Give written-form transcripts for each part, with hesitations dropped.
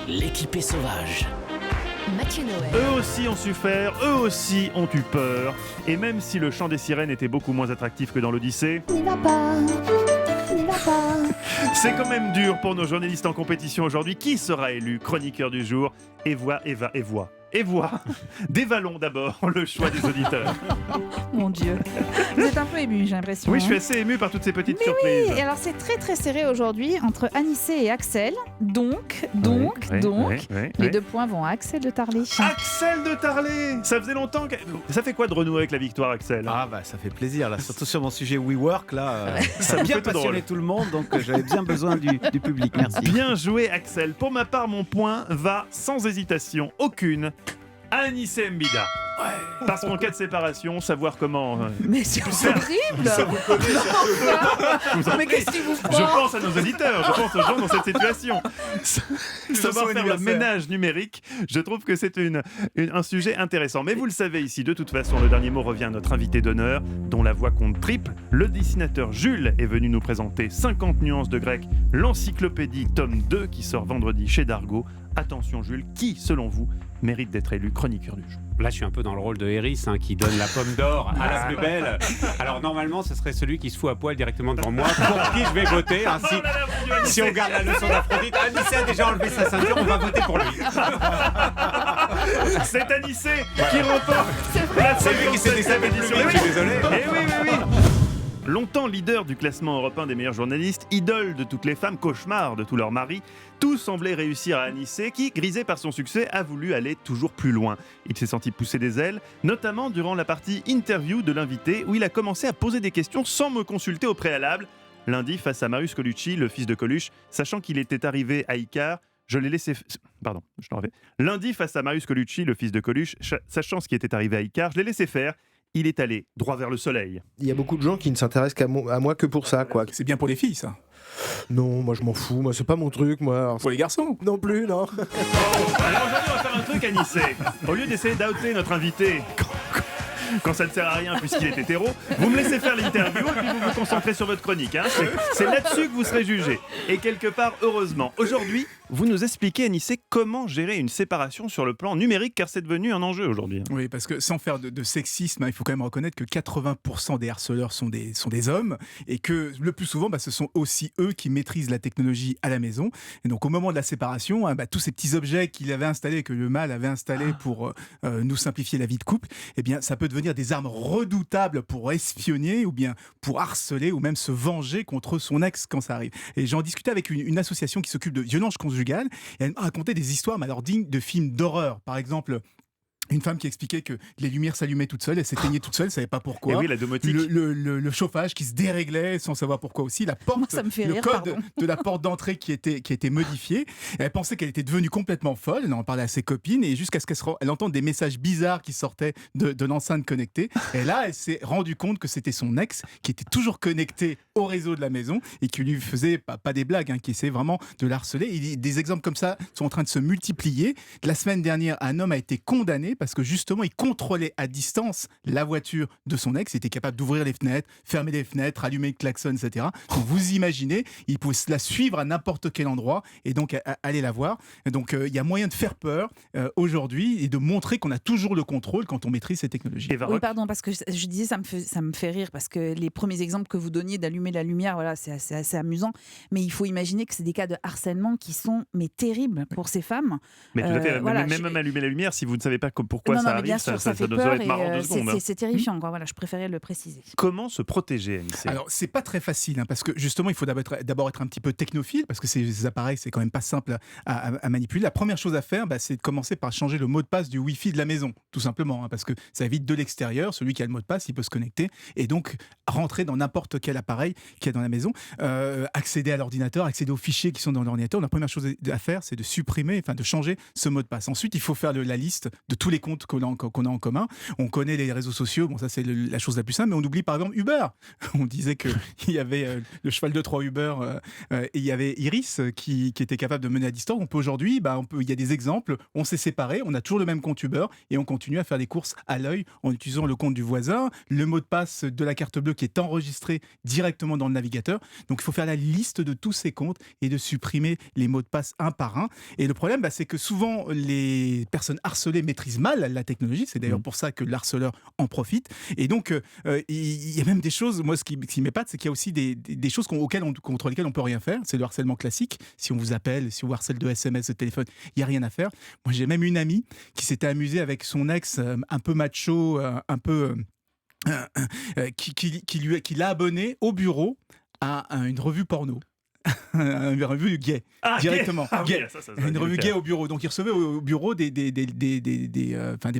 L'équipée sauvage. Mathieu Noël. Eux aussi ont su faire, eux aussi ont eu peur. Et même si le chant des sirènes était beaucoup moins attractif que dans l'Odyssée, N'y va pas, n'y va pas. c'est quand même dur pour nos journalistes en compétition aujourd'hui. Qui sera élu chroniqueur du jour? Eva, dévalons d'abord le choix des auditeurs. Mon Dieu. Vous êtes un peu ému, j'ai l'impression. Oui, je suis hein. assez ému par toutes ces petites Mais surprises. oui, et alors c'est très très serré aujourd'hui entre Anissé et Axel. Donc, Ouais. les 2 points vont à Axel de Tarly. Axel de Tarlé. Ça faisait longtemps que... Ça fait quoi de renouer avec la victoire, Axel? Ah bah ça fait plaisir là, surtout sur mon sujet WeWork là, ça vous a bien fait tout passionné drôle. tout le monde, donc j'avais bien besoin du public. Merci. Bien joué, Axel. Pour ma part, mon point va sans hésitation aucune à Anissé Mbida. Parce qu'en cas de séparation, savoir comment... Mais c'est horrible. Mais qu'est-ce qui vous Je prend? pense à nos auditeurs, je pense aux gens dans cette situation. Savoir faire le ménage numérique, je trouve que c'est un sujet intéressant. Mais vous le savez ici, de toute façon, le dernier mot revient à notre invité d'honneur, dont la voix compte triple. Le dessinateur Jules est venu nous présenter 50 nuances de grec, l'encyclopédie tome 2 qui sort vendredi chez Dargaud. Attention Jules, qui, selon vous, mérite d'être élu chroniqueur du jour? Là, je suis un peu dans le rôle de Héris, qui donne la pomme d'or à la plus belle. Alors, normalement, ce serait celui qui se fout à poil directement devant moi, pour qui je vais voter. Si on garde la leçon d'Aphrodite, Anissé a déjà enlevé sa ceinture, on va voter pour lui. C'est Anissé qui remporte la C'est lui qui s'est décapé du édition. public, je suis désolé. Eh oui. Longtemps leader du classement européen des meilleurs journalistes, idole de toutes les femmes, cauchemar de tous leurs maris, tout semblait réussir à Anissé qui, grisé par son succès, a voulu aller toujours plus loin. Il s'est senti pousser des ailes, notamment durant la partie interview de l'invité où il a commencé à poser des questions sans me consulter au préalable. Lundi, face à Marius Colucci, le fils de Coluche, sachant qu'il était arrivé à Icare, je l'ai laissé... Pardon, je t'en refais. Lundi, face à Marius Colucci, le fils de Coluche, sachant ce qui était arrivé à Icare, je l'ai laissé faire. Il est allé droit vers le soleil. Il y a beaucoup de gens qui ne s'intéressent à moi que pour ça, quoi. C'est bien pour les filles, ça. Non, moi je m'en fous, moi c'est pas mon truc, moi. Alors, Pour les garçons. non plus, non. Alors aujourd'hui, on va faire un truc, Anissé. Au lieu d'essayer d'outer notre invité, quand ça ne sert à rien puisqu'il est hétéro, vous me laissez faire l'interview et puis vous vous concentrez sur votre chronique. Hein. C'est là-dessus que vous serez jugé. Et quelque part, heureusement. Aujourd'hui, vous nous expliquez, Anissé, comment gérer une séparation sur le plan numérique, car c'est devenu un enjeu aujourd'hui. Oui, parce que sans faire de sexisme, il faut quand même reconnaître que 80% des harceleurs sont des hommes et que le plus souvent, ce sont aussi eux qui maîtrisent la technologie à la maison. Et donc au moment de la séparation, tous ces petits objets qu'il avait installés, que le mâle avait installés pour nous simplifier la vie de couple, eh bien ça peut devenir des armes redoutables pour espionner ou bien pour harceler ou même se venger contre son ex quand ça arrive. Et j'en discutais avec une association qui s'occupe de violences conjugales et elle m'a raconté des histoires alors dignes de films d'horreur. Par exemple, une femme qui expliquait que les lumières s'allumaient toutes seules, elles s'éteignaient toutes seules, elle ne savait pas pourquoi. Et oui, la domotique. Le chauffage qui se déréglait sans savoir pourquoi aussi. La porte, Moi, ça me fait le rire, code pardon. de la porte d'entrée qui était modifié. Elle pensait qu'elle était devenue complètement folle. Elle en parlait à ses copines et jusqu'à ce qu'elle entende des messages bizarres qui sortaient de l'enceinte connectée. Et là, elle s'est rendue compte que c'était son ex qui était toujours connecté au réseau de la maison et qui lui faisait pas des blagues, qui essayait vraiment de la harceler. Et des exemples comme ça sont en train de se multiplier. La semaine dernière, un homme a été condamné parce que justement, il contrôlait à distance la voiture de son ex. Il était capable d'ouvrir les fenêtres, fermer les fenêtres, allumer le klaxon, etc. Donc vous imaginez, il pouvait la suivre à n'importe quel endroit et donc aller la voir. Donc il y a moyen de faire peur aujourd'hui et de montrer qu'on a toujours le contrôle quand on maîtrise ces technologies. Eva Oui, Rock. pardon, parce que je disais, ça me fait rire, parce que les premiers exemples que vous donniez d'allumer la lumière, voilà, c'est assez amusant, mais il faut imaginer que c'est des cas de harcèlement qui sont terribles pour ces femmes. Mais tout à fait, voilà, même allumer la lumière, si vous ne savez pas pourquoi non, ça mais arrive, bien sûr, ça fait doit peur être marrant et 2 secondes. hein. c'est terrifiant, quoi. Voilà, je préférais le préciser. Comment se protéger, Anissé? Alors, c'est pas très facile, parce que justement, il faut d'abord être un petit peu technophile, parce que ces appareils, c'est quand même pas simple à manipuler. La première chose à faire, c'est de commencer par changer le mot de passe du Wi-Fi de la maison, tout simplement, parce que ça évite de l'extérieur. Celui qui a le mot de passe, il peut se connecter et donc rentrer dans n'importe quel appareil qu'il y a dans la maison, accéder à l'ordinateur, accéder aux fichiers qui sont dans l'ordinateur. La première chose à faire, c'est de changer ce mot de passe. Ensuite, il faut faire la liste de tous les comptes qu'on a en commun. On connaît les réseaux sociaux, bon ça c'est la chose la plus simple, mais on oublie par exemple Uber. On disait qu'il y avait le cheval de Troie Uber et il y avait Iris qui était capable de mener à distance. On peut aujourd'hui, il y a des exemples, on s'est séparés, on a toujours le même compte Uber et on continue à faire des courses à l'œil en utilisant le compte du voisin, le mot de passe de la carte bleue qui est enregistré directement dans le navigateur. Donc il faut faire la liste de tous ces comptes et de supprimer les mots de passe un par un. Et le problème, c'est que souvent les personnes harcelées maîtrisent mal la technologie. C'est d'ailleurs pour ça que le harceleur en profite. Et donc il y a même des choses, moi ce qui m'épate, c'est qu'il y a aussi des choses contre lesquelles on peut rien faire. C'est le harcèlement classique. Si on vous appelle, si on vous harcèle de SMS, de téléphone, il n'y a rien à faire. Moi j'ai même une amie qui s'était amusée avec son ex un peu macho, un peu... qui l'a abonné au bureau à une revue porno. Une revue gay, directement. Gay. Une revue gay au bureau. Donc il recevait au bureau des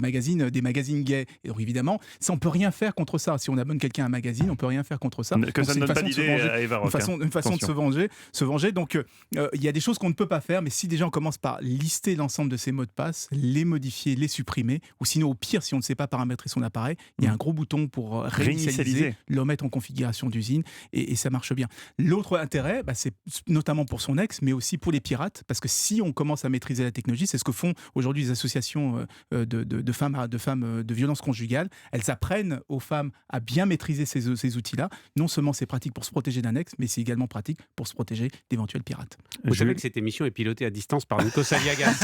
magazines gays. Et donc évidemment, ça on peut rien faire contre ça. Si on abonne quelqu'un à un magazine, on peut rien faire contre ça. Que ça ne donne pas d'idée à Eva Rock. Une façon de se venger. Donc il y a des choses qu'on ne peut pas faire, mais si déjà on commence par lister l'ensemble de ces mots de passe, les modifier, les supprimer, ou sinon au pire, si on ne sait pas paramétrer son appareil, il y a un gros bouton pour réinitialiser, le remettre en configuration d'usine, et ça marche bien. L'autre intérêt, c'est notamment pour son ex, mais aussi pour les pirates, parce que si on commence à maîtriser la technologie, c'est ce que font aujourd'hui les associations de femmes de violence conjugale. Elles apprennent aux femmes à bien maîtriser ces outils-là. Non seulement c'est pratique pour se protéger d'un ex, mais c'est également pratique pour se protéger d'éventuels pirates. Vous savez que cette émission est pilotée à distance par Nico Saliagas.